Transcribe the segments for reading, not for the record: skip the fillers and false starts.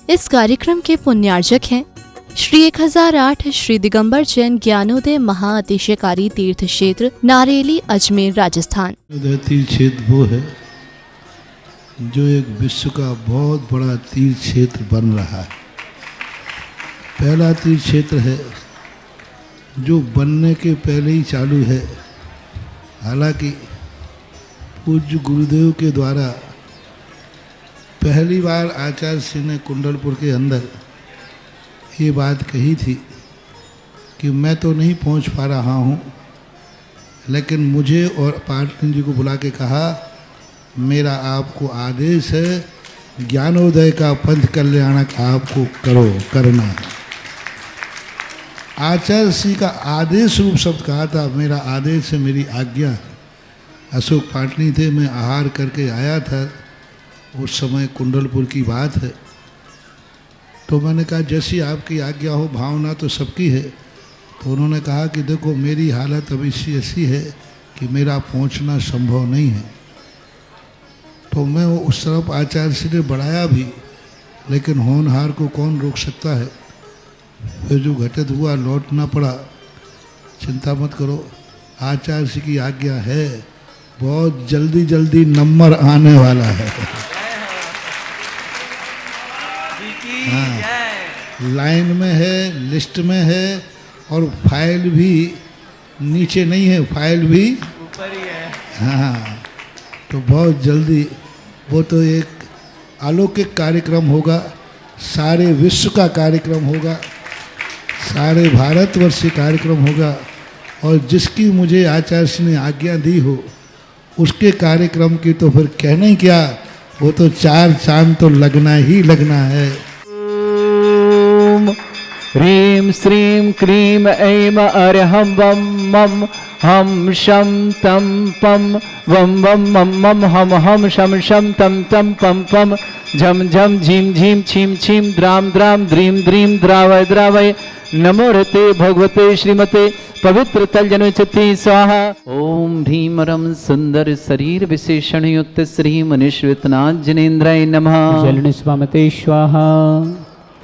इस कार्यक्रम के पुण्यार्जक हैं श्री 1008 श्री दिगंबर जैन ज्ञानोदय महाअतिशयकारी तीर्थ क्षेत्र नारेली अजमेर राजस्थान। तीर्थ क्षेत्र वो है जो एक विश्व का बहुत बड़ा तीर्थ क्षेत्र बन रहा है। पहला तीर्थ क्षेत्र है जो बनने के पहले ही चालू है। हालांकि पूज्य गुरुदेव के द्वारा पहली बार आचार्य श्री ने कुंडलपुर के अंदर ये बात कही थी कि मैं तो नहीं पहुंच पा रहा हूं, लेकिन मुझे और पाटनी जी को बुला के कहा मेरा आपको आदेश है, ज्ञानोदय का पंथ कल्याणक आपको करना है। आचार्य श्री का आदेश रूप शब्द कहा था, मेरा आदेश है, मेरी आज्ञा। अशोक पाटनी थे, मैं आहार करके आया था, उस समय कुंडलपुर की बात है। तो मैंने कहा जैसी आपकी आज्ञा हो, भावना तो सबकी है। तो उन्होंने कहा कि देखो मेरी हालत अभी ऐसी है कि मेरा पहुंचना संभव नहीं है। तो मैं वो उस तरफ आचार्य श्री ने बढ़ाया भी, लेकिन होनहार को कौन रोक सकता है। फिर जो घटित हुआ लौटना पड़ा। चिंता मत करो, आचार्य श्री की आज्ञा है, बहुत जल्दी जल्दी नंबर आने वाला है। हाँ, लाइन में है, लिस्ट में है, और फाइल भी नीचे नहीं है, फाइल भी ऊपर ही है। हाँ, तो बहुत जल्दी वो तो एक अलौकिक कार्यक्रम होगा, सारे विश्व का कार्यक्रम होगा, सारे भारतवर्ष का कार्यक्रम होगा। और जिसकी मुझे आचार्य ने आज्ञा दी हो उसके कार्यक्रम की तो फिर कहना ही क्या, वो तो 4 चांद तो लगना ही लगना है। ह्रीं श्रीं क्रीं ऐं अर्हं वं मं हम शं तं पं वं वं मं मं हम शं शं तं तं पं पं झं झं झीं झीं छीं छीं द्रां द्रां द्रीं द्रीं द्रावय द्रावय नमो रते भगवते श्रीमते पवित्र तलजनोचिति स्वाहा। ओम ह्रीमरम सुंदर शरीर विशेषण युक्त श्री मनीश्वरनाथ जिनेन्द्राय नमः। जलनिस्वामते स्वाहा।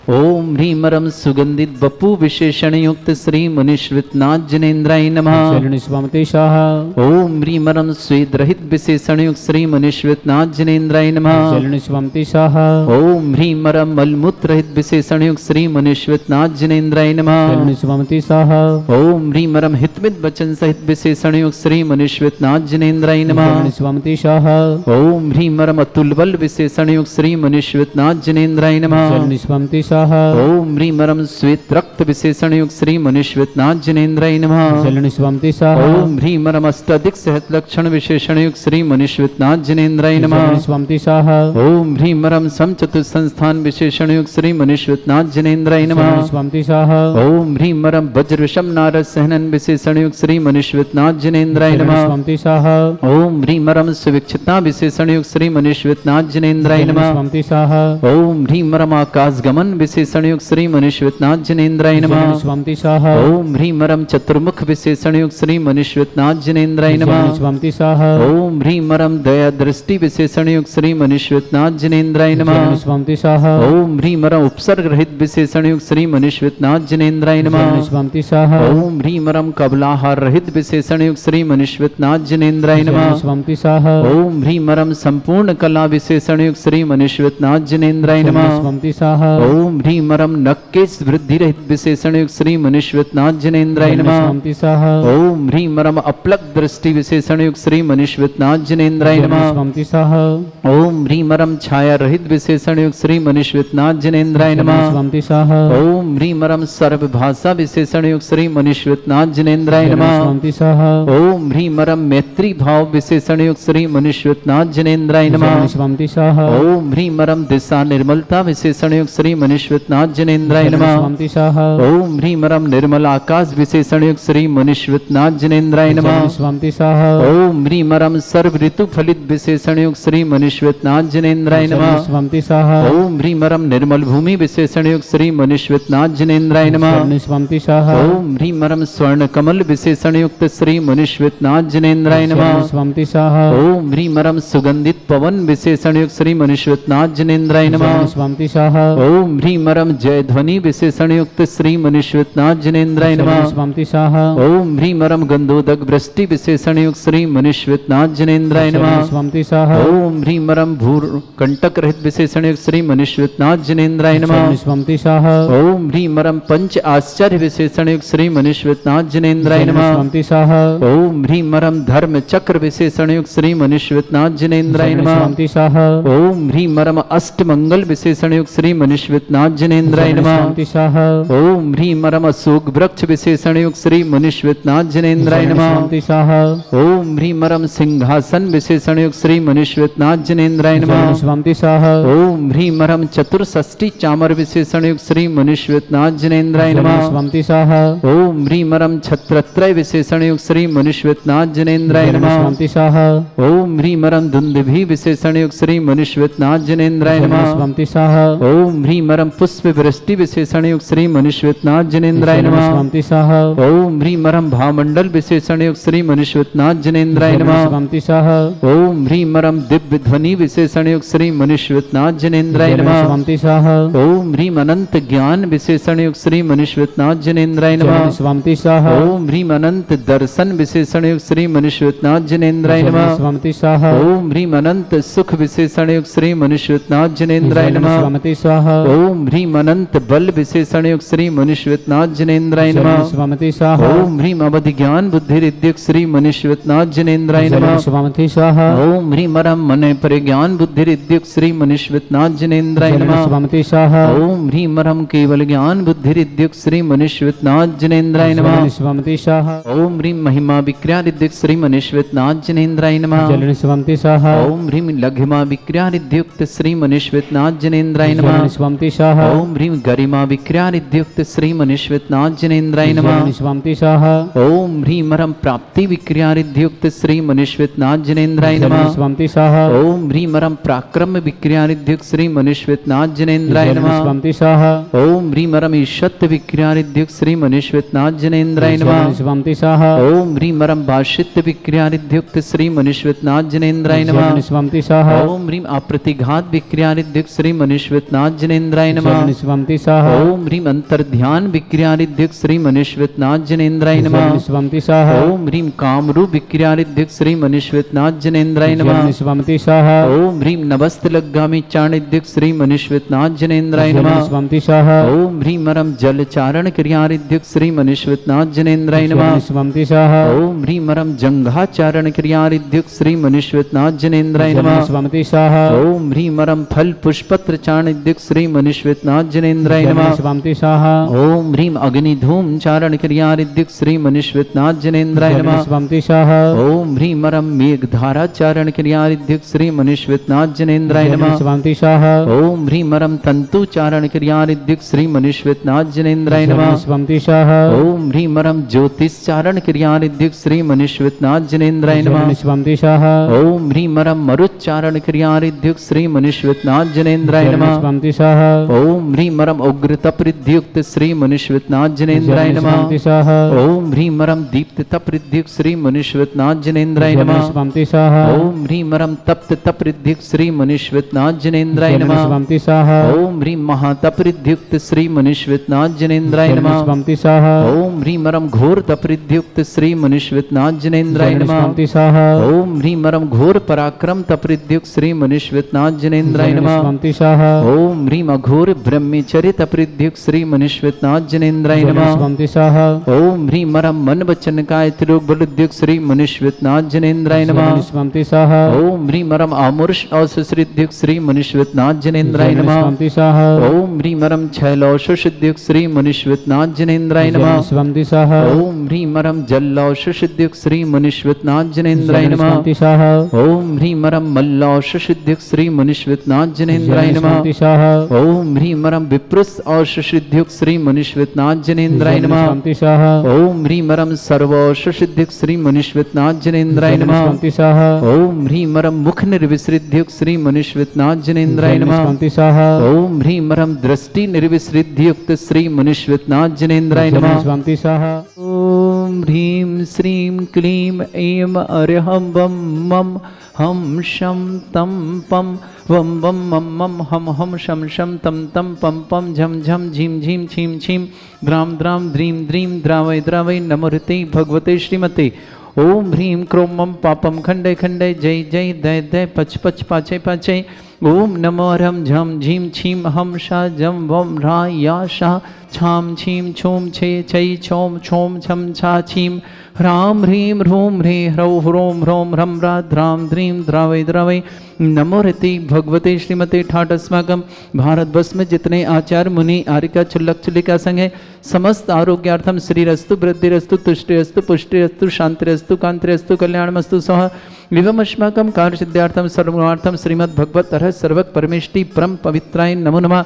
ओम ह्रीमरम सुगंधित बपू विशेषण युक्त श्री मनीश्वरनाथ जिनेन्द्राय नमः। जलनिस्वामते स्वाहा। ओम ह्रीमरम स्वेद रहित विशेषण युक्त श्री मनीश्वरनाथ जिनेन्द्राय नमः। जलनिस्वामते स्वाहा। ओम ह्रीमरम मलमूत्र रहित विशेषण युक्त श्री मनीश्वरनाथ जिनेन्द्राय नमः। जलनिस्वामते स्वाहा। ओम ह्रीमरम हितमित वचन सहित विशेषण युक्त श्री मनीश्वरनाथ जिनेन्द्राय नमः। जलनिस्वामते स्वाहा। ओम ह्रीमरम अतुल बल विशेषण युक्त श्री मनीश्वरनाथ जिनेन्द्राय नमः। जलनिस्वामते स्वाहा। ओम ह्रीमरम श्वेत रक्त विशेषण युक्त श्री मनीश्वरनाथ जिनेन्द्राय नमः। जलनिस्वामते स्वाहा। ओम ह्रीमरम अष्टाधिक सहत लक्षण विशेषण युक्त श्री मनीश्वरनाथ जिनेन्द्राय नमः। जलनिस्वामते स्वाहा। ओम ह्रीमरम समचतुर संस्थान विशेषण युक्त श्री मनीश्वरनाथ जिनेन्द्राय नमः। जलनिस्वामते स्वाहा। ओम ह्रीमरम वज्र विषम नारद सहनन विशेषण युक्त श्री मनीश्वरनाथ जिनेन्द्राय नमः। जलनिस्वामते स्वाहा। ओम ह्रीमरम सुविक्षिता विशेषण युक्त श्री मनीश्वरनाथ जिनेन्द्राय नमः। जलनिस्वामते स्वाहा। ओम ह्रीमरम आकाश गमन विशेषण युक्त श्री मनीश्वरनाथ जिनेन्द्राय नमः। जलनिस्वामते स्वाहा। ओम ह्रीमरम चतुर्मुख विशेषण युक्त श्री मनीश्वरनाथ जिनेन्द्राय नमः। जलनिस्वामते स्वाहा। ओम ह्रीमरम दया दृष्टि विशेषण युक्त श्री मनीश्वरनाथ जिनेन्द्राय नमः। जलनिस्वामते स्वाहा। ओम ह्रीमरम उपसर्ग रहित विशेषण युक्त श्री मनीश्वरनाथ जिनेन्द्राय नमः। जलनिस्वामते स्वाहा। ओम ह्रीमरम कबलाहार रहित विशेषण युक्त श्री मनीश्वरनाथ जिनेन्द्राय नमः। जलनिस्वामते स्वाहा। ओम ह्रीमरम संपूर्ण कला विशेषण युक्त श्री मनीश्वरनाथ जिनेन्द्राय नमः। जलनिस्वामते स्वाहा। ओम ह्रीमरम नक्केश वृद्धि रहित विशेषण युक्त श्री मनीश्वरनाथ जिनेन्द्राय नमः। जलनिस्वामते स्वाहा। ओम ह्रीमरम अपलक दृष्टि विशेषण युक्त श्री मनीश्वरनाथ जिनेन्द्राय नमः। जलनिस्वामते स्वाहा। ओम ह्रीमरम छाया रहित विशेषण युक्त श्री मनीश्वरनाथ जिनेन्द्राय नमः। जलनिस्वामते स्वाहा। ओम ह्रीमरम सर्व भाषा विशेषण युक्त श्री मनीश्वरनाथ जिनेन्द्राय नमः। जलनिस्वामते स्वाहा। ओम ह्रीमरम मैत्री भाव विशेषण युक्त श्री मनीश्वरनाथ जिनेन्द्राय नमः। जलनिस्वामते स्वाहा। ओम ह्रीमरम दिशा निर्मलता विशेषण युक्त श्री मनीश्वर मनुष्यनाथ जनेन्द्राय नमः। स्वामी सह ओम ह्रीम रम निर्मल आकाश विशेषण युक्त श्री मनुष्यनाथ जनेन्द्राय नमः। स्वामी सह ओम ह्रीम रम सर्व ऋतु फलित विशेषण युक्त श्री मनुष्यनाथ जनेन्द्राय नमः। स्वामी सह ओम ह्रीम रम निर्मल भूमि विशेषण युक्त श्री मनुष्यनाथ जनेन्द्राय नमः। स्वामी सह ओम ह्रीम रम स्वर्ण कमल विशेषण युक्त श्री मनुष्यनाथ जनेन्द्राय नमः। स्वामी सह ओम ह्रीम रम सुगंधित पवन विशेषण युक्त श्री मनुष्यनाथ जनेन्द्राय नमः। स्वामी सह ओम ह्रीम रम जय ध्वनि विशेषण युक्त श्री मनुष्यनाथ जनेन्द्राय नमः। स्वामी सह ओम ह्रीम रम गंधोदक वृष्टि विशेषण युक्त श्री मनुष्यनाथ जनेन्द्राय नमः। स्वामी सह ओम ह्रीम रम भूर कंटक रहित विशेषण युक्त श्री मनुष्यनाथ जनेन्द्राय नमः। स्वामी सह ओम ह्रीम रम पंच आश्चर्य विशेषण युक्त श्री मनुष्यनाथ जनेन्द्राय नमः। स्वामी सह ओम ह्रीम रम धर्म चक्र विशेषण युक्त श्री मनुष्यनाथ जनेन्द्राय नमः। स्वामी सह ओम ह्रीम रम अष्ट मंगल विशेषण युक्त श्री मनुष्यनाथ जनेन्द्राय नमः। स्वामी सह ओम ह्रीम रम अशोक वृक्ष विशेषण युक्त श्री मनुष्यनाथ जनेन्द्राय नमः। स्वामी सह ओम ह्रीम रम सिंहासन विशेषण युक्त श्री मनुष्यनाथ जनेन्द्राय नमः। स्वामी सह ओम ह्रीम रम चतुर्षष्टि चामर विशेषण युक्त श्री मनुष्यनाथ जनेन्द्राय नमः। स्वामी सह ओम ह्रीम रम छत्रत्रय विशेषण युक्त श्री मनुष्यनाथ जनेन्द्राय नमः। स्वामी सह ओम ह्रीम रम दुंदुभि विशेषण युक्त श्री मनुष्यनाथ जनेन्द्राय नमः। स्वामी सह ओम ह्रीम रम पुष्प वृष्टि विशेषण युक्त श्री मनुष्यनाथ जनेन्द्राय नमः। स्वामी सह ओम ह्रीम रम भामंडल विशेषण युक्त श्री मनुष्यनाथ जनेन्द्राय नमः। स्वामी सह ओम ह्रीम रम दिव्य ध्वनि विशेषण युक्त श्री मनुष्यनाथ जनेन्द्राय नमः। स्वामी सह ओम ह्रीम अनंत ज्ञान विशेषण युक्त श्री मनुष्यनाथ जनेन्द्राय नमः। स्वामी सह ओम ह्रीम अनंत दर्शन विशेषण युक्त श्री मनुष्यनाथ जनेन्द्राय नमः। स्वामी सह ओम ह्रीम अनंत सुख विशेषण युक्त श्री मनुष्यनाथ जनेन्द्राय नमः। स्वामी सह ओम ह्रीम अनंत बल विशेषण युक्त श्री मनुष्यनाथ जनेन्द्राय नमः। स्वामी सह ओम ह्रीम अवधि ज्ञान बुद्धि रिद्युक्त श्री मनुष्यनाथ जनेन्द्राय नमः। स्वामी सह ओम ह्रीम रम मन परिज्ञान बुद्धि रिद्युक्त श्री मनुष्यनाथ जनेन्द्राय नमः। स्वामी सह ओम ह्रीम रम केवल ज्ञान बुद्धि रिद्युक्त श्री मनुष्यनाथ जनेन्द्राय नमः। स्वामी सह ओम ह्रीम महिमा विक्रिया रिद्युक्त श्री मनुष्यनाथ जनेन्द्राय नमः। स्वामी सह ओम ह्रीम लघिमा विक्रिया रिद्युक्त श्री मनुष्यनाथ जनेन्द्राय नमः। स्वामी सह ओम ह्रीम गरिमा विक्रिया रिद्युक्त श्री मनुष्यनाथ जनेन्द्राय नमः। स्वामी सह ओम ह्रीम रम प्राप्ति विक्रिया रिद्युक्त श्री मनुष्यनाथ जनेन्द्राय नमः। स्वामी सह ओम ह्रीम रम पराक्रम विक्रिया रिद्युक्त श्री मनुष्यनाथ जनेन्द्राय नमः। स्वामी सह ओम ह्रीम रम ईशत विक्रिया रिद्युक्त श्री मनुष्यनाथ जनेन्द्राय नमः। स्वामी सह ओम ह्रीम रम भाषित विक्रिया रिद्युक्त श्री मनुष्यनाथ जनेन्द्राय नमः। स्वामी सह ओम ह्रीम अप्रतिघात विक्रिया रिद्युक्त श्री मनुष्यनाथ जनेन्द्राय नमः। स्वामी सह ओम ह्रीम अंतर्ध्यान विक्रिया रिद्युक्त श्री मनुष्यनाथ जनेन्द्राय नमः। स्वामी सह ओम ह्रीम कामरूप विक्रिया रिद्युक्त श्री मनुष्यनाथ जनेन्द्राय नमः। स्वामी सह ओम ह्रीम नवस्त लग्गामी चाणिद्युक्त श्री मनुष्यनाथ जनेन्द्राय नमः। स्वामी सह ओम ह्रीम रम जल चारण क्रिया रिद्युक्त श्री मनुष्यनाथ जनेन्द्राय नमः। स्वामी सह ओम ह्रीम रम जंघाचारण क्रिया रिद्युक्त श्री मनुष्यनाथ जनेन्द्राय नमः। स्वामी सह ओम ह्रीम रम फल पुष्पत्र चाणिद्युक्त श्री मनुष्यनाथ जनेन्द्राय नमः। स्वामी सह ओम ह्रीम अग्नि धूम चारण क्रिया रिद्युक्त श्री मनुष्यनाथ जनेन्द्राय नमः। स्वामी सह ओम ह्रीम रम मेघधारा चारण क्रिया रिद्युक्त श्री मनुष्यनाथ जनेन्द्राय नमः। स्वामी सह ओम ह्रीम रम तंतु चारण क्रिया रिद्युक्त श्री मनुष्यनाथ जनेन्द्राय नमः। स्वामी सह ओम ह्रीम रम ज्योतिष चारण क्रिया रिद्युक्त श्री मनुष्यनाथ जनेन्द्राय नमः। स्वामी सह ओम ह्रीम रम मरुच्चारण क्रिया रिद्युक्त श्री मनुष्यनाथ जनेन्द्राय नमः। स्वामी सह ओम ह्रीम रम उग्र तप रिद्युक्त श्री मनुष्यनाथ जनेन्द्राय नमः। स्वामी सह ओम ह्रीम रम दीप्त तप रिद्युक्त श्री मनुष्यनाथ जनेन्द्राय नमः। स्वामी सह ओम ह्रीम रम तप्त तप रिद्युक्त श्री मनुष्यनाथ जनेन्द्राय नमः। स्वामी सह ओम ह्रीम महातप रिद्युक्त श्री मनुष्यनाथ जनेन्द्राय नमः। स्वामी सह ओम ह्रीम रम घोर तप रिद्युक्त श्री मनुष्यनाथ जनेन्द्राय नमः। स्वामी सह ओम ह्रीम रम घोर पराक्रम तप रिद्युक्त श्री मनुष्यनाथ जनेन्द्राय नमः। स्वामी सह ओम ह्रीम अघोर ब्रह्मचर्य तप रिद्युक्त श्री मनुष्यनाथ जनेन्द्राय नमः। स्वामी सह ओम ह्रीम रम मन वचन काय त्रिलोक बल रिद्युक्त श्री मनुष्यनाथ जनेन्द्राय नमः। स्वामी स्वंतिसः ओम ह्रीं मरम आमुर्ष औषसिद्धियुक्त श्री मुनिश्वतनाथ जनेन्द्राय नमः स्वंतिसः ओम ह्रीं मरम छैलौषसिद्धियुक्त श्री मुनिश्वतनाथ जनेन्द्राय नमः स्वंतिसः ओम ह्रीं मरम जल्लौषसिद्धियुक्त श्री मुनिश्वतनाथ जनेन्द्राय नमः स्वंतिसः ओम ह्रीं मरम मल्लौषसिद्धियुक्त श्री मुनिश्वतनाथ जनेन्द्राय नमः स्वंतिसः ओम ह्रीं मरम विप्रुस औषसिद्धियुक्त श्री मुनिश्वतनाथ जनेन्द्राय नमः स्वंतिसः ओम ह्रीं मरम सर्वौषसिद्धियुक्त श्री मुनिश्वतनाथ जनेन्द्राय नमः स्वंतिसः ओम ह्रीं मरम मुख निर्विसृद्धियुक्त श्री मुनिश्वतनाथ जनेन्द्राय नमः स्वंतिसः ओम ह्रीं मरम दृष्टि निर्विसृद्धियुक्त श्री मुनिश्वतनाथ जनेन्द्राय नमः स्वंतिसः ओम ह्रीं श्रीं क्लीं ऐं अर्हं वं मं हम शम तम पम वम वम मम मम हम शम शम तम तम पम पम झम झम झीम झीम छीम छीम द्राम द्राम द्रीं द्रीं द्रावय द्रावय नमोरते भगवते श्रीमते ओम ह्रीं क्रोम मम पापम खंडे खंडे जय जय दय दय पच पच पाचे पाचे ओम नमो रम झम झीम छीम हम शा जम वम रा या शा छाम छीम छूम छे छै छोम छोम छम छा छीम ह्राम ह्रीं ह्रूं ह्रे ह्रौ ह्रों ह्रौं ह्रम रा ध्राम द्रीं द्रावय द्रावय नमो रति भगवते श्रीमते ठाट अस्माकम भारतवर्ष में जितने आचार्य मुनि आर्यिका चुल्लक चुल्लिका संघ है समस्त आरोग्यार्थम श्रीरस्तु वृद्धिरस्तु तुष्टिरस्तु पुष्टिरस्तु शांतिरस्तु कांतिरस्तु कल्याणमस्तु सह विवम अस्माकम कार्य सिद्धार्थम सर्वार्थम श्रीमद् भगवत तरह सर्वक परमेष्टि परम पवित्राय नमो नमः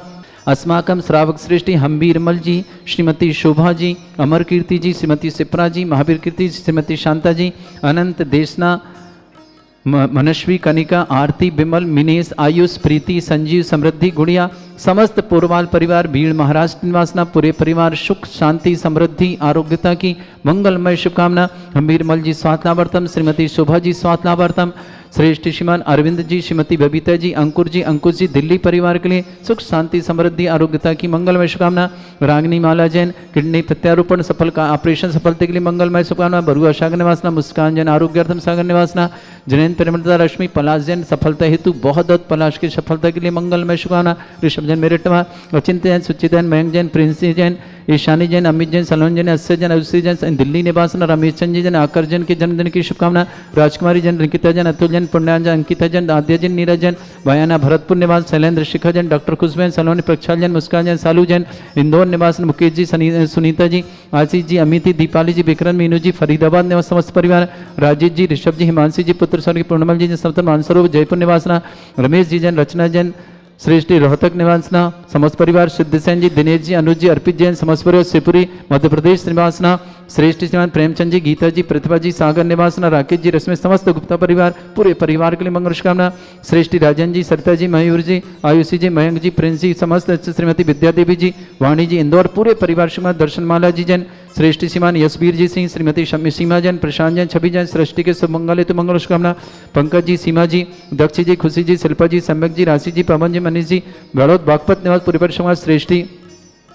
अस्माकम श्रावक श्रेष्ठी हम्बीरमल जी, श्रीमती शोभा जी, अमर कीर्ति जी, श्रीमती सिप्रा जी, महावीर कीर्ति जी, श्रीमती शांता जी, अनंत देशना, मनस्वी कनिका, आरती बिमल, मिनेश, आयुष, प्रीति, संजीव, समृद्धि, गुड़िया, समस्त पूर्वाल परिवार, भीड़ महाराष्ट्र निवासना पूरे परिवार सुख शांति समृद्धि आरोग्यता की मंगलमय शुभकामना। हम्बीरमल जी स्वास्थ्य लाभार्थम, श्रीमती शोभा जी स्वास्थ्य लाभार्थम, श्रेष्ठ श्रीमान अरविंद जी, श्रीमती बबीता जी, अंकुश जी दिल्ली परिवार के लिए सुख शांति समृद्धि आरोग्यता की मंगलमय शुभकामना। रागिनी माला जैन किडनी प्रत्यारोपण सफल का ऑपरेशन सफलता के लिए मंगलमय शुभकामना। बरुआ सागर निवासना, मुस्कान जैन आरोग्यार्थम सागर निवासना, जैन परिमलता रश्मि पलाश जैन सफलता हेतु बहुत पलाश की सफलता के लिए मंगलमय शुभकामना। ऋषभ जैन मेरठवा, अचिंत जैन, सुचित जैन, मयंक जैन, प्रिंसी जैन, ईशानी जैन, अमित जैन, सलोन जैन, अस्य जैन, अवश्य जैन दिल्ली निवासना, रमेश चंद जी जैन आकर जैन के जन्मदिन की शुभकामना। राजकुमारी जैन, रिंकिता जैन, अतुल जैन, पुण्यांजन, अंकिता जैन, आद्या जैन, नीरज जैन, बयाना भरतपुर निवास, शैलेंद्र शिखा जैन, डॉक्टर खुशबैन, सलोनी प्रक्षाल जैन, मुस्कान जैन, सालू जैन, इंदौर निवास, मुकेश जी, सुनीता जी, आशीष जी, अमिति, दीपाली जी, विक्रम, मीनू जी, फरीदाबाद निवास समस्त परिवार, राजेश जी, ऋषभ जी, हिमांशी जी, पुत्र स्वर्गीय पूर्णमल जी, सप्तम मानसरोवर जयपुर निवासना, रमेश जी जैन, रचना जैन, श्रेष्ठी रोहतक निवासना, समस्त परिवार, सिद्धसेन जी, दिनेश जी, अनुज जी, अर्पित जैन, समस्त परिवार, शिवपुरी मध्य प्रदेश निवासना, श्रेष्ठ श्रीमान प्रेमचंद जी, गीता जी, प्रतिभा जी, सागर निवासना, राकेश जी, रश्मि, समस्त गुप्ता परिवार, पूरे परिवार के लिए मंगल शुभकामना। श्रेष्ठी राजन जी, सरिता जी, मयूर जी, आयुषी जी, मयंक जी, प्रिंस जी, समस्त श्रीमती विद्या देवी जी, वाणी जी, इंदौर, पूरे परिवार श्रीमान दर्शनमाला जी जैन, श्रेष्ठ श्रीमान यशवीर जी सिंह, श्रीमती सीमा जैन, प्रशांत जैन, छवि जैन, सृष्टि के शुभ मंगल हेतु मंगल शुभकामना। पंकज जी, सीमा जी, दक्ष जी, खुशी जी, शिल्पा जी, सम्यक जी, राशि जी, पवन जी, मनीष जी, गड़ौद बागपत निवास पूरे परिवार, श्रेष्ठी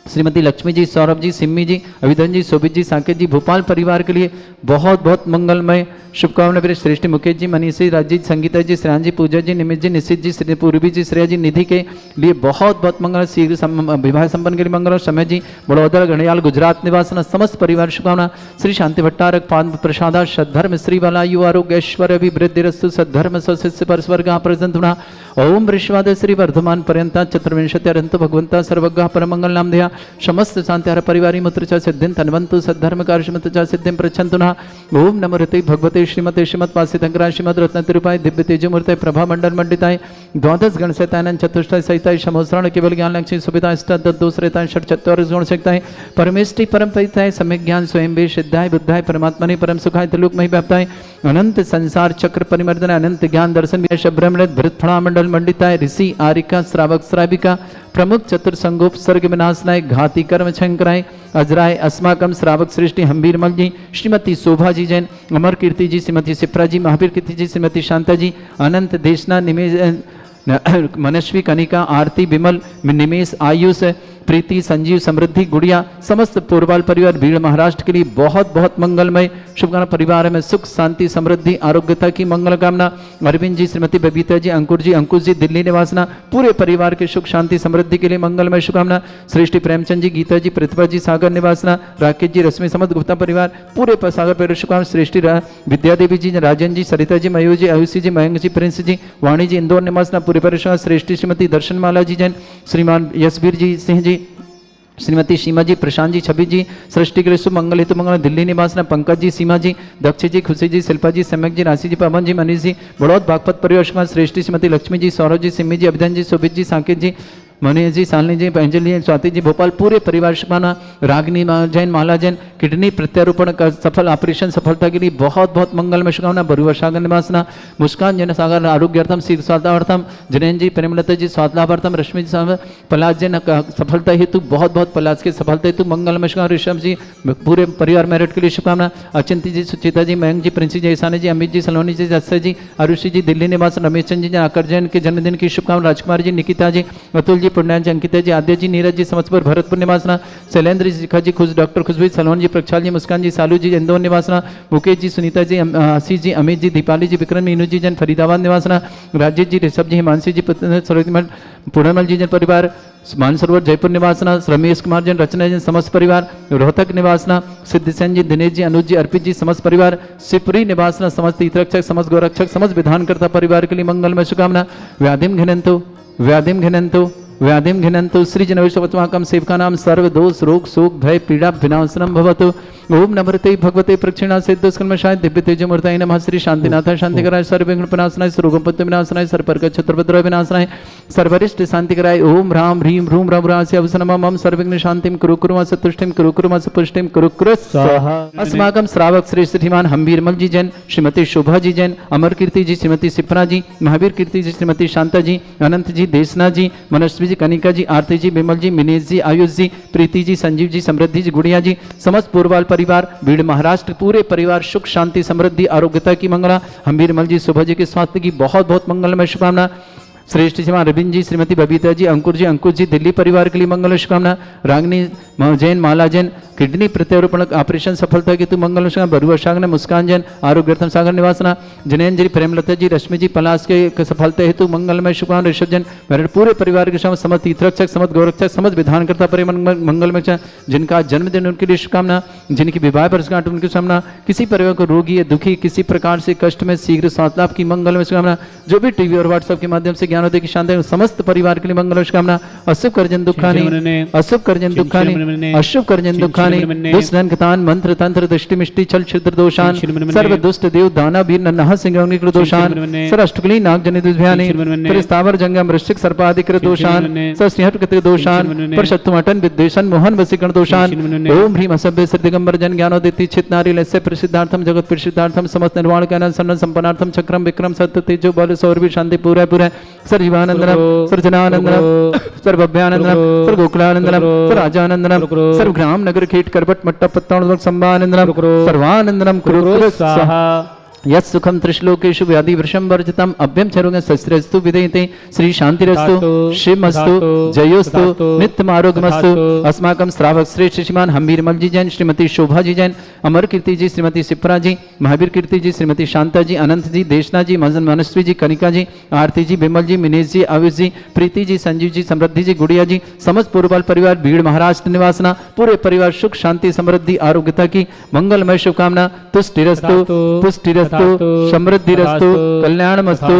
श्रीमती लक्ष्मी जी, सौरभ जी, सिम्मी जी, अभिधन जी, शोभित जी, साकेत जी, भोपाल परिवार के लिए बहुत बहुत मंगलमय शुभकामना। फिर श्रेष्ठ मुकेश जी, मनीष जी, राजीव, संगीता जी, श्रेयान जी, पूजा जी, निमित जी, निश्चित जी, पूर्वी जी, श्रेया जी, निधि के लिए बहुत बहुत मंगल। शीघ्र विवाह संपन्न के लिए मंगल। समय जी, बड़ौदा, गणियाल, गुजरात निवासना, समस्त परिवार शुभकामना। श्री शांति भट्टारक पाद प्रसादा सद्धर्म श्री वालायु आरोग्य ऐश्वर्य अभिवृद्धि रस्तु सद्धर्म सशिष्य परस्वर्ग प्रसन्ना। ओम वृषवाद श्री वर्धमान पर्यंता चतुर्विंशत्यरंतु भगवंता सर्वज्ञ परमंगल नाम ध्या समस्त शांतिहार परिवारी मुत्र च सिद्धिं तन्वन्तु सद्धर्म कार्यमत च सिद्धिं प्रच्छन्तु नः। ओम नमो ऋते भगवते श्रीमते श्रीमत्पासितंकराय श्रीमद् रत्नतिरूपाय दिव्य तेजोमूर्ते प्रभा मंडल मंडिताय द्वादश गण सहिताय चतुष्टय सहिताय समोसरण केवल ज्ञान लक्ष्मी सुविधा अष्टादशरेताय षट चत्वारिश गुण सहिताय परमेष्टि परम परिताय सम्यक ज्ञान स्वयं वे सिद्धाय बुद्धाय परमात्मने परम सुखाय त्रिलोक मही व्याप्ताय अनंत संसार चक्र परिमर्दन अनंत ज्ञान दर्शन ब्रह्मणित भृतफणा मंडल मंडिताय ऋषि आरिका श्रावक श्राविका प्रमुख चतुर्संगोप सर्ग विनाशनाय घाती कर्म छंकराय अजराय अस्माकम श्रावक सृष्टि हम्बीरमल जी, श्रीमती शोभा जी जैन, अमर कीर्ति जी, श्रीमती सिप्रा जी, महावीर कीर्ति जी, श्रीमती शांता जी, अनंत देशना, निमेश मनस्वी कनिका, आरती बिमल, निमेश, आयुष, प्रीति, संजीव, समृद्धि, गुड़िया, समस्त पूर्वाल परिवार भीड़ महाराष्ट्र के लिए बहुत बहुत मंगलमय शुभकामना। परिवार में सुख, शांति, समृद्धि, आरोग्यता की मंगल कामना। अरविंद जी, श्रीमती बबीता जी, अंकुर जी दिल्ली निवासना, पूरे परिवार के सुख, शांति, समृद्धि के लिए मंगलमय शुभकामना। श्रेष्ठी प्रेमचंद जी, गीता जी, प्रतिभा जी, सागर निवासना, राकेश जी, रश्मि समस्त गुप्ता परिवार, पूरे सागर परिवार शुभकामना। श्रेष्ठी विद्या देवी जी, राजन जी, सरिता जी, मयूर जी, आयुषी जी, मयंक जी, प्रिंस जी, वाणी जी, इंदौर निवासना, पूरे परिवार। श्रेष्ठी श्रीमती दर्शनमाला जी जैन, श्रीमान यशवीर जी सिंह जी, श्रीमती सीमा जी, प्रशांत जी, छवि जी, सृष्टि के शुभ मंगल हेतु मंगल, दिल्ली निवासना, पंकज जी, सीमा जी, दक्ष जी, खुशी जी, शिल्पा जी, सम्यक जी, राशि जी, पवन जी, मनीष जी, बड़ौद बागपत परिवेश, श्रेष्ठी श्रीमती लक्ष्मी जी, सौरभ जी, सिमी जी, अभिधन जी, शोभित जी, साकेत जी, मनीष जी, सालनी जी, अंजलि जी, स्वाति जी, भोपाल, पूरे परिवार शुभकामना। रागनी जैन, माला जैन, किडनी प्रत्यारोपण का सफल ऑपरेशन सफलता के लिए बहुत बहुत मंगलमय शुभकामना। बरुआ सागर निवासना, मुस्कान जैन सागर आरोग्यार्थम, शीघ्र स्वास्थ्यार्थम, जैन जी, प्रेमलता जी, स्वास्थ्यार्थम, रश्मि जी, पलाश जैन सफलता हेतु बहुत बहुत पलाश के सफलता हेतु मंगलमय शुभकामना। ऋषभ जी, पूरे परिवार मेरिट के लिए शुभकामना। अचिंती जी, सुचिता जी, मयंक जी, प्रिंसी जी, ईशानी जी, अमित जी, सलोनी जी, जस्सा जी, आरुषि जी, दिल्ली निवास, रमेश चंद जी, आकर जैन के जन्मदिन की शुभकामना। राजकुमार जी, निकिता जी, अतुल जी, पुण्यांश, अंकिता जी, आद्य जी, नीरज जी, समस्तपुर भरतपुर निवासना, शैलेंद्र जी, शिखा जी, डॉक्टर खुशबू, सलोन जी, प्रक्षाल जी, मुस्कान जी, सालू जी, इंदौर निवासना, मुकेश जी, सुनीता जी, आशीष जी, अमित जी, दीपाली जी, विक्रम, मीनू जी जन फरीदाबाद निवासना, राजेश जी, ऋषभ जी, हिमांशी जी, पूर्णमल जी जन परिवार, मानसरोवर जयपुर निवासना, रमेश कुमार जन, रचना जन समस्त परिवार, रोहतक निवासना, सिद्धिसेन जी, दिनेश जी, अनुज जी, अर्पित जी समस्त परिवार, शिवपुरी निवासना, समस्त हितरक्षक, समस्त गौरक्षक, समस्त विधानकर्ता परिवार के लिए मंगलमय शुभकामना। व्याधिम घिनंतु व्याधिम घिनंतु श्री जनवैष्णवत्माकं सेवका नाम सर्व दोष रोग शोक भय पीड़ा विनाशनम भवतु। ओम नमृते भगवते प्रक्षिणा सिद्धस्कर्मशाय दिव्य तेजमूर्ताय नमः। श्री शांतिनाथाय शांतिकराय सर्वविघ्न विनाशनाय सर्वोपत्ति विनाशनाय सर्वपर्क छत्रपद्रय विनाशनाय सर्वरिष्ट शांतिकराय ओम ह्रां ह्रीं ह्रूं रवरास्य अवसनमः मम सर्वविघ्न शांतिं कुरु कुरु मस तुष्टिं कुरु कुरु मस पुष्टिं कुरु कुरु स्वाहा। अस्माकं श्रावक श्री श्रीमान हम्बीरमल जी जैन, श्रीमती शोभा जी जैन, अमर कीर्ति जी, श्रीमती सिपना जी, महावीर कीर्ति जी, श्रीमती शांता जी, अनंत जी, देशना जी, मनस्वी जी, कनिका जी, आरती जी, विमल जी, मिनेश जी, आयुष जी, प्रीति जी, संजीव जी, समृद्धि जी, गुड़िया जी, समस्त पूर्वाल परिवार भीड़ महाराष्ट्र, पूरे परिवार सुख शांति समृद्धि आरोग्यता की मंगला। हम्बीरमल जी, सुबह जी के स्वास्थ्य की बहुत बहुत मंगलमय शुभकामना। श्रेष्ठ श्रीमान अरविंद जी, श्रीमती बबीता जी, अंकुर जी, दिल्ली परिवार के लिए मंगल शुभकामना। रागनी जैन, माला जैन, किडनी प्रत्यारोपण ऑपरेशन सफलता की तु मंगल शुभकामना। बरुआ सागर, मुस्कान जैन, आरोग्यर्थम सागर निवासना, जैन जी, प्रेमलता जी, रश्मि जी, पलाश के सफलता हेतु मंगलमय शुभकामना। ऋषभ जैन, मेरे पूरे परिवार के साथ समस्त हितरक्षक, समस्त गौरक्षक, समस्त विधानकर्ता पर मंगलमय, जिनका जन्मदिन उनके लिए शुभकामना, जिनकी विवाह वर्षगांठ उनकी शुभकामना। किसी परिवार को रोगी या दुखी किसी प्रकार से कष्ट में शीघ्र स्वास्थ्य लाभ की मंगलमय शुभकामना। जो भी टीवी और व्हाट्सएप के माध्यम से ज्ञानोदय की शांति समस्त परिवार के लिए मंगल शुभकामना। अशुभ कर्जन दुखानी, अशुभ कर्जन दुखानी, अशुभ कर्जन दुखानी, दुष्ट धन मंत्र तंत्र दृष्टि मिष्टि छल छिद्र दोषान, सर्व दुष्ट देव दाना वीर नन्हा सिंह दोषान, सर अष्टकुली नाग जनित ध्यानी, फिर स्थावर जंगम वृश्चिक सर्पाधिकृत दोषान, सर स्नेहकृत दोषान, पर शत्रुमटन विद्वेषण मोहन वसीकरण दोषान। ओम ह्रीम असभ्य श्री दिगंबर जन ज्ञानोदिति चित नारी लस्य प्रसिद्धार्थम जगत प्रसिद्धार्थम समस्त निर्वाण ज्ञान सन्न संपन्नार्थम चक्रम विक्रम सत्य तेजो बल सौरभि शांति पूरा पूरा सर जीवानंदनम, सर जनानंदनम, सर भव्यानंदनम, सर गोकुलानंदनम, सर राजानंदनम, सर ग्राम नगर खेट करबट मट्टा पत्ता संभानंदनम, सर्वानंदनम कुरु स्वाहा। यत् सुखम त्रिश्लोकेषु व्याधि वृषम वर्जितम अभ्यम चरुंग शस्त्रस्तु विदयते श्री शांतिरस्तु शिवमस्तु जयोस्तु नित्यम आरोग्यमस्तु। अस्माकं श्रावक श्रेष्ठ श्रीमान हम्बीरमल जी जैन, श्रीमती शोभा जी जैन, अमर कीर्ति जी, श्रीमती सिपरा जी, महावीर कीर्ति जी, श्रीमती शांता जी, अनंत जी, देशना जी, मनस्वी जी, कनिका जी, आरती जी, विमल जी, मिनेश जी, आयुष जी, प्रीति जी, संजीव जी, समृद्धि जी, गुड़िया जी, समस्त पूर्वपाल परिवार भीड़ महाराष्ट्र निवासना, पूरे परिवार सुख शांति समृद्धि आरोग्यता की मंगलमय शुभकामना। तुष्टिरस्तु पुष्टिरस्तु समृद्धिरस्तु कल्याणमस्तु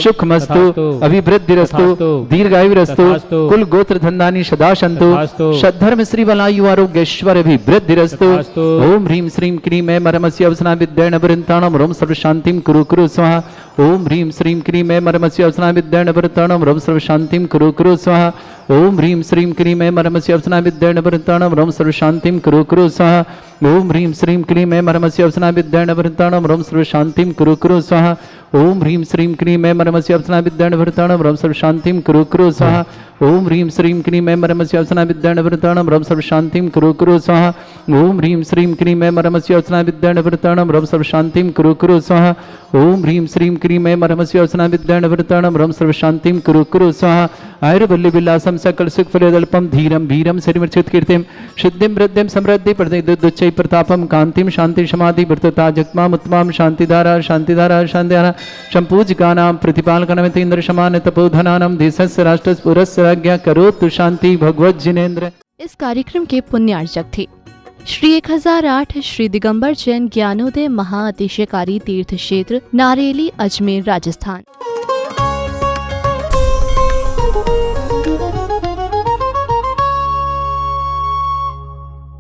सुखमस्तु अभिवृद्धिरस्तु दीर्घायुरस्तु कुल गोत्र धन्धानि सदा सन्तु सद्धर्म श्री वलायु आरोग्येश्वर अभिवृद्धिरस्तु। ओम ह्रीं श्रीं क्रीं ऐं मरमस्य अवसना विद्येन वृन्ताणं रोम सर्व शांतिं कुरु कुरु स्वाहा। ओम ह्रीं श्रीं क्रीं ऐं मरमस्य अवसना विद्येन वृन्ताणं रोम सर्व शांतिं कुरु कुरु स्वाहा। ओम ह्रीं श्रीं क्रीं ऐं मरमस्य अवसना विद्येन वृन्ताणं रोम सर्व शांतिं कुरु कुरु स्वाहा। ओम ह्रीं श्रीं क्लीं ऐं परमस्य अप्सना विद्याण वृताणं ह्रं सर्व शांतिं कुरु कुरु स्वाहा ओम ह्रीं श्रीं क्लीं ऐं परमस्य अप्सना विद्याण वृताणं ह्रं सर्व शांतिं कुरु कुरु स्वाहा ओम ह्रीं श्रीं क्लीं ऐं परमस्य अप्सना विद्याण वृताणं ह्रं सर्व शांतिं कुरु कुरु स्वाहा ओम ह्रीं श्रीं क्लीं ऐं परमस्य अप्सना विद्याण वृताणं ह्रं सर्व शांतिं कुरु कुरु स्वाहा ओम ह्रीं श्रीं क्लीं ऐं परमस्य अप्सना विद्याण वृताणं ह्रं सर्व शांतिं कुरु कुरु स्वाहा आयुर्वल्ली विलासं सकल सुखफलदल्पं धीरं भीरं श्रीमर्चित कीर्तिं सिद्धिं वृद्धिं समृद्धि प्रदे प्रतापं कांतिं शांति समाधि वर्तता जगमाम उत्तमां शांतिधारा शांतिधारा शांतिधारा शंपूजिकानां प्रतिपालकनमिति इंद्र समान तपोधनानां देशस्य राष्ट्रस्य पुरस्य राज्ञा करोतु शांति भगवत जिनेन्द्र। इस कार्यक्रम के पुण्यार्चक थे श्री 1008 श्री दिगंबर जैन ज्ञानोदय महाअतिशयकारी तीर्थ क्षेत्र नारेली, अजमेर, राजस्थान।